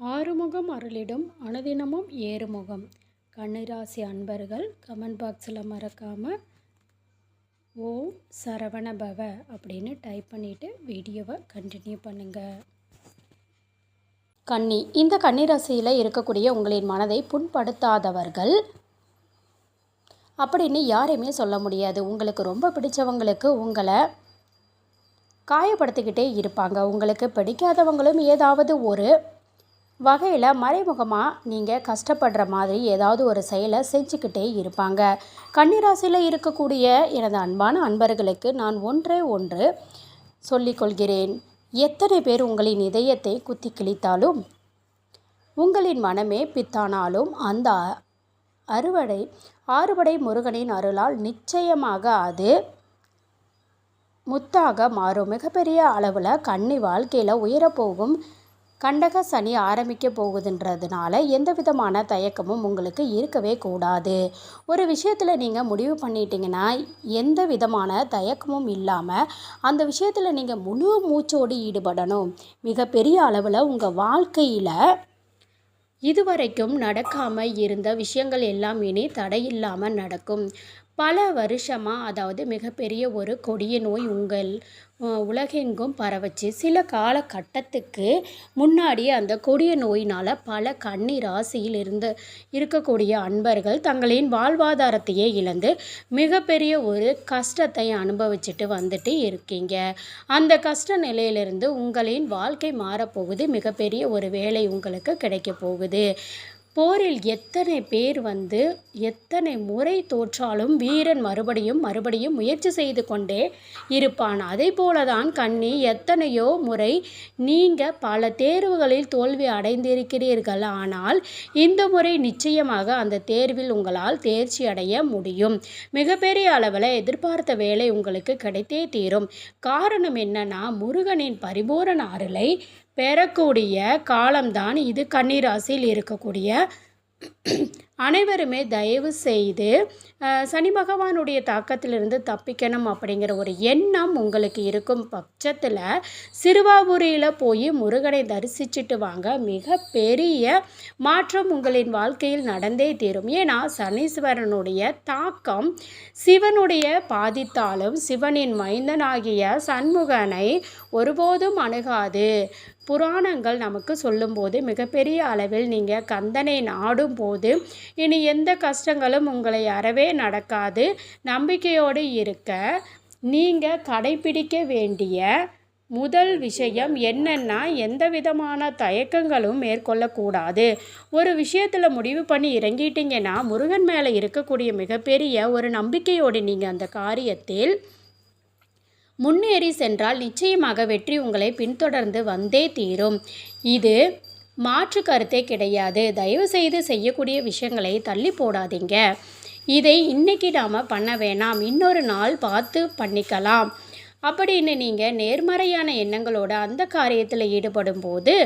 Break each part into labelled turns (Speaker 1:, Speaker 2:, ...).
Speaker 1: ஆறுமுகம் அருளிடும் அனுதினமும் ஏறுமுகம். கன்னிராசி அன்பர்கள் கமெண்ட் பாக்ஸில் மறக்காமல் ஓம் சரவண பவ அப்படின்னு டைப் பண்ணிவிட்டு வீடியோவை கண்டினியூ பண்ணுங்கள். கன்னி, இந்த கன்னிராசியில் இருக்கக்கூடிய உங்களின் மனதை புண்படுத்தாதவர்கள் அப்படின்னு யாரையுமே சொல்ல முடியாது. உங்களுக்கு ரொம்ப பிடிச்சவங்களுக்கு உங்களை காயப்படுத்திக்கிட்டே இருப்பாங்க. உங்களுக்கு பிடிக்காதவங்களும் ஏதாவது ஒரு வகையில் மறைமுகமாக நீங்கள் கஷ்டப்படுற மாதிரி ஏதாவது ஒரு செயலை செஞ்சுக்கிட்டே இருப்பாங்க. கன்னிராசியில் இருக்கக்கூடிய எனது அன்பான அன்பர்களுக்கு நான் ஒன்று சொல்லிக்கொள்கிறேன். எத்தனை பேர் உங்களின் இதயத்தை குத்தி கிழித்தாலும், உங்களின் மனமே பித்தானாலும் அந்த ஆறுபடை முருகனின் அருளால் நிச்சயமாக அது முத்தாக மாறும். மிகப்பெரிய அளவில் கன்னி வாழ்க்கையில் உயரப்போகும் கண்டக சனி ஆரம்பிக்க போகுதுன்றதுனால எந்த விதமான தயக்கமும் உங்களுக்கு இருக்கவே கூடாது. ஒரு விஷயத்தில் நீங்கள் முடிவு பண்ணிட்டீங்கன்னா எந்த விதமான தயக்கமும் இல்லாமல் அந்த விஷயத்தில் நீங்கள் முழு மூச்சோடு ஈடுபடணும். மிகப்பெரிய அளவில் உங்கள் வாழ்க்கையில் இதுவரைக்கும் நடக்காமல் இருந்த விஷயங்கள் எல்லாம் இனி தடையில்லாமல் நடக்கும். பல வருஷமாக, அதாவது மிகப்பெரிய ஒரு கொடிய நோய் உங்கள் உலகெங்கும் பரவச்சு. சில காலகட்டத்துக்கு முன்னாடி அந்த கொடிய நோயினால் பல கன்னி ராசியில் இருக்கக்கூடிய அன்பர்கள் தங்களின் வாழ்வாதாரத்தையே இழந்து மிகப்பெரிய ஒரு கஷ்டத்தை அனுபவிச்சுட்டு வந்துட்டு இருக்கீங்க. அந்த கஷ்ட நிலையிலிருந்து உங்களின் வாழ்க்கை மாறப்போகுது. மிகப்பெரிய ஒரு வேலை உங்களுக்கு கிடைக்க போகுது. போரில் எத்தனை பேர் எத்தனை முறை தோற்றாலும் வீரன் மறுபடியும் முயற்சி செய்து கொண்டே இருப்பான். அதே போலதான் கன்னி, எத்தனையோ முறை நீங்கள் பல தேர்வுகளில் தோல்வி அடைந்திருக்கிறீர்கள். ஆனால் இந்த முறை நிச்சயமாக அந்த தேர்வில் உங்களால் தேர்ச்சி அடைய முடியும். மிகப்பெரிய அளவில் எதிர்பார்த்த வேலை உங்களுக்கு கிடைத்தே தீரும். காரணம் என்னன்னா, முருகனின் பரிபூரண அருளை பெறக்கூடிய காலம்தான் இது. கன்னிராசியில் இருக்கக்கூடிய அனைவருமே தயவு செய்து சனி பகவானுடைய தாக்கத்திலிருந்து தப்பிக்கணும் அப்படிங்கிற ஒரு எண்ணம் உங்களுக்கு இருக்கும் பட்சத்தில் சிறுவாபுரியில் போய் முருகனை தரிசிச்சுட்டு வாங்க. மிக பெரிய மாற்றம் உங்களின் வாழ்க்கையில் நடந்தே தீரும். ஏன்னா சனீஸ்வரனுடைய தாக்கம் சிவனுடைய பாதித்தாலும் சிவனின் மைந்தனாகிய சண்முகனை ஒருபோதும் அணுகாது. புராணங்கள் நமக்கு சொல்லும்போது மிகப்பெரிய அளவில் நீங்கள் கந்தனை நாடும் போது இனி எந்த கஷ்டங்களும் உங்களை அறவே நடக்காது. நம்பிக்கையோடு இருக்க நீங்கள் கடைபிடிக்க வேண்டிய முதல் விஷயம் என்னன்னா, எந்த விதமான தயக்கங்களும் மேற்கொள்ளக்கூடாது. ஒரு விஷயத்தில் முடிவு பண்ணி இறங்கிட்டீங்கன்னா முருகன் மேலே இருக்கக்கூடிய மிகப்பெரிய ஒரு நம்பிக்கையோடு நீங்கள் அந்த காரியத்தில் முன்னேறி சென்றால் நிச்சயமாக வெற்றி உங்களை பின்தொடர்ந்து வந்தே தீரும். இது மாற்று கருத்தே கிடையாது. தயவு செய்து செய்யக்கூடிய விஷயங்களை தள்ளி போடாதீங்க. இதை இன்னைக்கு நாம் பண்ண வேணாம், இன்னொரு நாள் பார்த்து பண்ணிக்கலாம் அப்படின்னு நீங்கள் நேர்மறையான எண்ணங்களோட அந்த காரியத்தில் ஈடுபடும் போது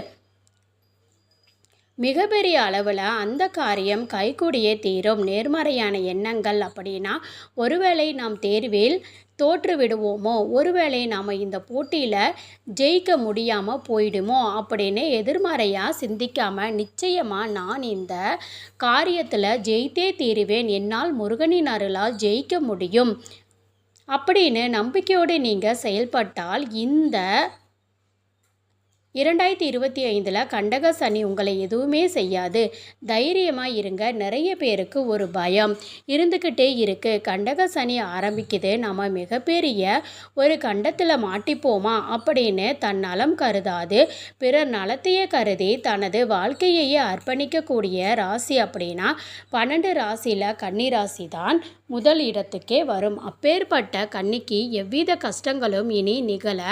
Speaker 1: மிகப்பெரிய அளவில் அந்த காரியம் கைகூடியே தீரும். நேர்மறையான எண்ணங்கள் அப்படின்னா, ஒருவேளை நாம் தேர்வில் தோற்று விடுவோமோ, ஒருவேளை நாம் இந்த போட்டியில் ஜெயிக்க முடியாமல் போயிடுமோ அப்படின்னு எதிர்மறையாக சிந்திக்காமல் நிச்சயமாக நான் இந்த காரியத்தில் ஜெயித்தே தீருவேன், என்னால் முருகனின் அருளால் ஜெயிக்க முடியும் அப்படின்னு நம்பிக்கையோடு நீங்கள் செயல்பட்டால் இந்த 2025 கண்டக சனி உங்களை எதுவுமே செய்யாது. தைரியமாக இருங்க. நிறைய பேருக்கு ஒரு பயம் இருந்துக்கிட்டே இருக்குது. கண்டக சனி ஆரம்பிக்குது, நம்ம மிகப்பெரிய ஒரு கண்டத்தில் மாட்டிப்போமா அப்படின்னு தன் நலம் கருதாது பிறர் நலத்தையே கருதி தனது வாழ்க்கையையே அர்ப்பணிக்கக்கூடிய ராசி அப்படின்னா 12 ராசியில் கன்னி ராசி தான் முதல் இடத்துக்கே வரும். அப்பேற்பட்ட கன்னிக்கு எவ்வித கஷ்டங்களும் இனி நிகழ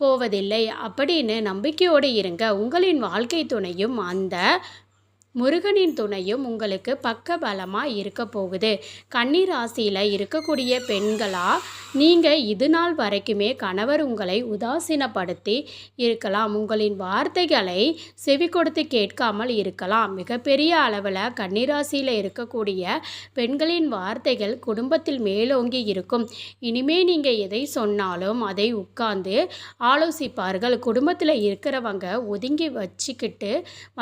Speaker 1: போவதில்லை அப்படின்னு நம்பிக்கையோடு இருங்க. உங்களின் வாழ்க்கை துணையும் அந்த முருகனின் துணையும் உங்களுக்கு பக்கபலமாக இருக்க போகுது. கன்னி ராசியில் இருக்கக்கூடிய பெண்களா நீங்கள் இது நாள் வரைக்குமே கணவர் உங்களை உதாசீனப்படுத்தி இருக்கலாம். உங்களின் வார்த்தைகளை செவி கொடுத்து கேட்காமல் இருக்கலாம். மிகப்பெரிய அளவில் கன்னி ராசியில் இருக்கக்கூடிய பெண்களின் வார்த்தைகள் குடும்பத்தில் மேலோங்கி இருக்கும். இனிமே நீங்கள் எதை சொன்னாலும் அதை உட்கார்ந்து ஆலோசிப்பார்கள். குடும்பத்தில் இருக்கிறவங்க ஒதுங்கி வச்சுக்கிட்டு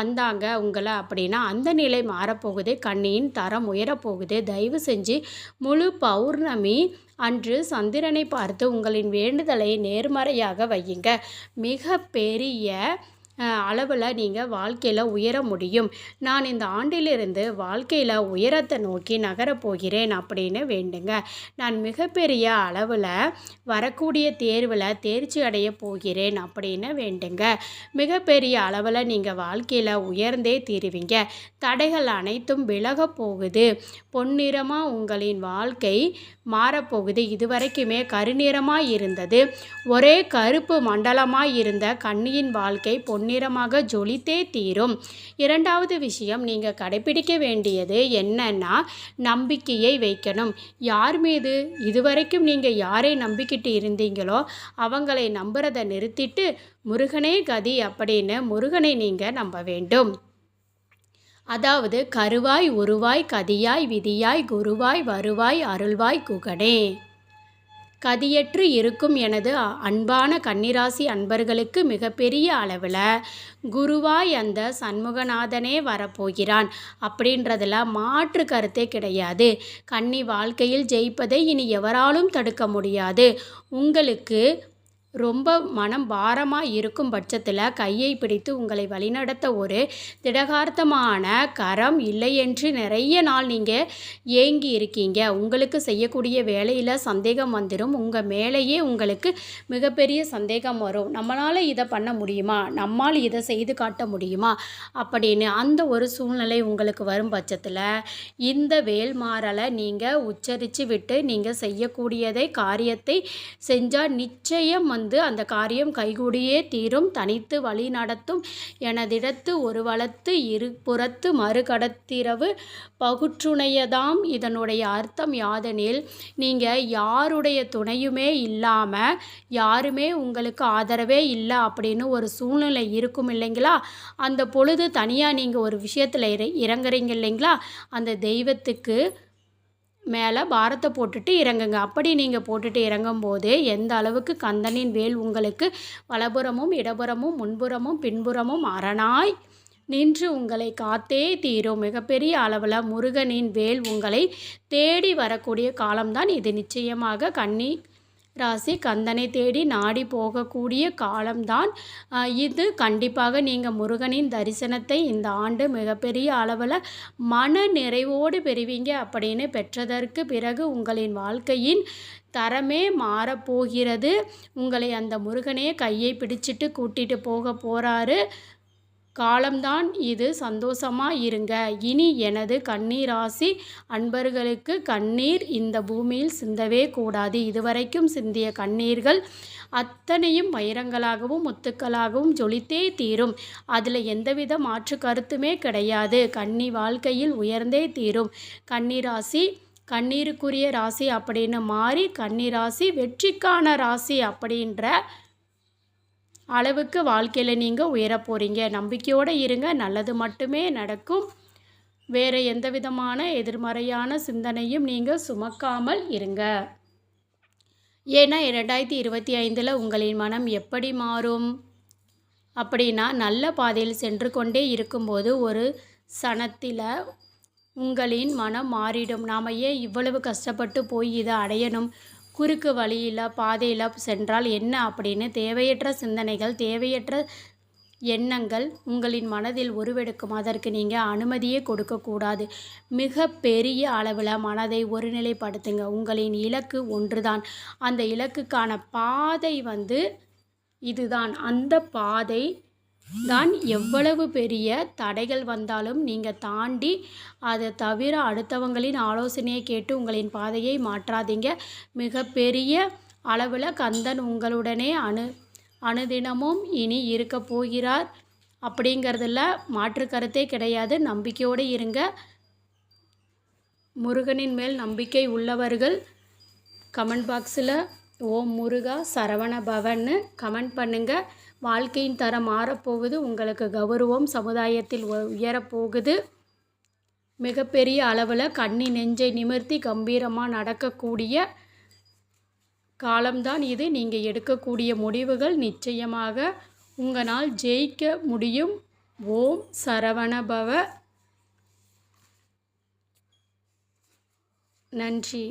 Speaker 1: வந்தாங்க உங்களை அப்படின்னா அந்த நிலை மாறப்போகுது. கண்ணியின் தரம் உயரப்போகுது. தயவு செஞ்சு முழு பௌர்ணமி அன்று சந்திரனை பார்த்து உங்களின் வேண்டுதலை நேர்மறையாக வையுங்க. மிக பெரிய அளவில் நீங்கள் வாழ்க்கையில் உயர முடியும். நான் இந்த ஆண்டிலிருந்து வாழ்க்கையில் உயரத்தை நோக்கி நகரப்போகிறேன் அப்படின்னு வேண்டுங்க. நான் மிகப்பெரிய அளவில் வரக்கூடிய தேர்வில் தேர்ச்சி அடைய போகிறேன் அப்படின்னு வேண்டுங்க. மிகப்பெரிய அளவில் நீங்கள் வாழ்க்கையில் உயர்ந்தே தீருவீங்க. தடைகள் அனைத்தும் விலக போகுது. பொன்னிறமாக உங்களின் வாழ்க்கை மாறப்போகுது. இதுவரைக்குமே கருநிறமாக இருந்தது. ஒரே கருப்பு மண்டலமாக இருந்த கன்னியின் வாழ்க்கை பொன்னிறமாக ஜொலித்தே தீரும். இரண்டாவது விஷயம், நீங்கள் கடைபிடிக்க வேண்டியது என்னன்னா நம்பிக்கையை வைக்கணும். யார் மீது இதுவரைக்கும் நீங்கள் யாரை நம்பிக்கிட்டு இருந்தீங்களோ அவங்களை நம்புறதை நிறுத்திட்டு முருகனே கதி அப்படின்னு முருகனை நீங்கள் நம்ப வேண்டும். அதாவது கருவாய் உருவாய் கதியாய் விதியாய் குருவாய் வருவாய் அருள்வாய் குகனே. கதியற்று இருக்கும் எனது அன்பான கன்னிராசி அன்பர்களுக்கு மிகப்பெரிய அளவில் குருவாய் அந்த சண்முகநாதனே வரப்போகிறான் அப்படின்றதுல மாற்று கருத்தே கிடையாது. கன்னி வாழ்க்கையில் ஜெயிப்பதை இனி எவராலும் தடுக்க முடியாது. உங்களுக்கு ரொம்ப மனம் பாரமாக இருக்கும் பட்சத்தில் கையை பிடித்து உங்களை வழிநடத்த ஒரு திடகார்த்தமான கரம் இல்லை என்று நிறைய நாள் நீங்கள் ஏங்கி இருக்கீங்க. உங்களுக்கு செய்யக்கூடிய வேலையில் சந்தேகம் வந்துடும். உங்கள் மேலேயே உங்களுக்கு மிகப்பெரிய சந்தேகம் வரும். நம்மளால் இதை பண்ண முடியுமா, நம்மால் இதை செய்து காட்ட முடியுமா அப்படின்னு அந்த ஒரு சூழ்நிலை உங்களுக்கு வரும் பட்சத்தில் இந்த வேல்மாறலை நீங்கள் உச்சரித்து விட்டு நீங்கள் செய்யக்கூடியதை காரியத்தை செஞ்சால் நிச்சயம் அந்த காரியம் கைகூடியே தீரும். தனித்து வழி நடத்தும் எனதிடத்து ஒரு வளத்து இருபுறத்து மறுகடத்திரவு பகுற்றுணையதாம். இதனுடைய அர்த்தம் யாதெனில் நீங்கள் யாருடைய துணையுமே இல்லாமல் யாருமே உங்களுக்கு ஆதரவே இல்லை அப்படின்னு ஒரு சூழ்நிலை இருக்கும் இல்லைங்களா, அந்த பொழுது தனியாக நீங்கள் ஒரு விஷயத்தில் இறங்குறீங்க இல்லைங்களா, அந்த தெய்வத்துக்கு மேலே பாரத்தை போட்டுட்டு இறங்குங்க. அப்படி நீங்கள் போட்டுட்டு இறங்கும்போது எந்த அளவுக்கு கந்தனின் வேல் உங்களுக்கு வலப்புறமும் இடப்புறமும் முன்புறமும் பின்புறமும் அரணாய் நின்று உங்களை காத்தே தீரும். மிகப்பெரிய அளவில் முருகனின் வேல் உங்களை தேடி வரக்கூடிய காலம்தான் இது. நிச்சயமாக கன்னி ராசி கந்தனை தேடி நாடி போகக்கூடிய காலம்தான் இது. கண்டிப்பாக நீங்கள் முருகனின் தரிசனத்தை இந்த ஆண்டு மிகப்பெரிய அளவில் மன நிறைவோடு பெறுவீங்க. அப்படின்னு பெற்றதற்கு பிறகு உங்களின் வாழ்க்கையின் தரமே மாறப்போகிறது. உங்களை அந்த முருகனே கையை பிடிச்சிட்டு கூட்டிகிட்டு போக போகிறாரு. காலம்தான் இது. சந்தோஷமாக இருங்க. இனி எனது கன்னிராசி அன்பர்களுக்கு கண்ணீர் இந்த பூமியில் சிந்தவே கூடாது. இதுவரைக்கும் சிந்திய கண்ணீர்கள் அத்தனையும் வைரங்களாகவும் முத்துக்களாகவும் ஜொலித்தே தீரும். அதில் எந்தவித மாற்று கருத்துமே கிடையாது. கன்னி வாழ்க்கையில் உயர்ந்தே தீரும். கன்னிராசி கண்ணீருக்குரிய ராசி அப்படின்னு மாறி கன்னிராசி வெற்றிக்கான ராசி அப்படின்ற அளவுக்கு வாழ்க்கையில் நீங்கள் உயர போகிறீங்க. நம்பிக்கையோடு இருங்க. நல்லது மட்டுமே நடக்கும். வேறு எந்த விதமான எதிர்மறையான சிந்தனையும் நீங்கள் சுமக்காமல் இருங்க. ஏன்னா 2025 உங்களின் மனம் எப்படி மாறும் அப்படின்னா நல்ல பாதையில் சென்று கொண்டே இருக்கும்போது ஒரு சனத்தில் உங்களின் மனம் மாறிடும். நாம் ஏன் இவ்வளவு கஷ்டப்பட்டு போய் இதை அடையணும், குறுக்கு வழியில் பாதையில் சென்றால் என்ன அப்படின்னு தேவையற்ற சிந்தனைகள் தேவையற்ற எண்ணங்கள் உங்களின் மனதில் உருவெடுக்கும். அதற்கு நீங்கள் அனுமதியே கொடுக்கக்கூடாது. மிக பெரிய அளவில் மனதை ஒருநிலைப்படுத்துங்க. உங்களின் இலக்கு ஒன்றுதான். அந்த இலக்குக்கான பாதை இதுதான். அந்த பாதை தான் எவ்வளவு பெரிய தடைகள் வந்தாலும் நீங்கள் தாண்டி அதை தவிர அடுத்தவங்களின் ஆலோசனையை கேட்டு உங்களின் பாதையை மாற்றாதீங்க. மிகப்பெரிய அளவில் கந்தன் உங்களுடனே அனுதினமும் இனி இருக்க போகிறார். அப்படிங்கிறதுல மாற்று கருத்தே கிடையாது. நம்பிக்கையோடு இருங்க. முருகனின் மேல் நம்பிக்கை உள்ளவர்கள் கமெண்ட் பாக்ஸில் ஓம் முருகா சரவண பவன்னு கமெண்ட் பண்ணுங்கள். வாழ்க்கையின் தரம் மாறப்போகுது. உங்களுக்கு கௌரவம் சமுதாயத்தில் உயரப்போகுது. மிகப்பெரிய அளவில் கன்னி நெஞ்சை நிமிர்த்தி கம்பீரமாக நடக்கக்கூடிய காலம்தான் இது. நீங்கள் எடுக்கக்கூடிய முடிவுகள் நிச்சயமாக உங்களால் ஜெயிக்க முடியும். ஓம் சரவண பவ. நன்றி.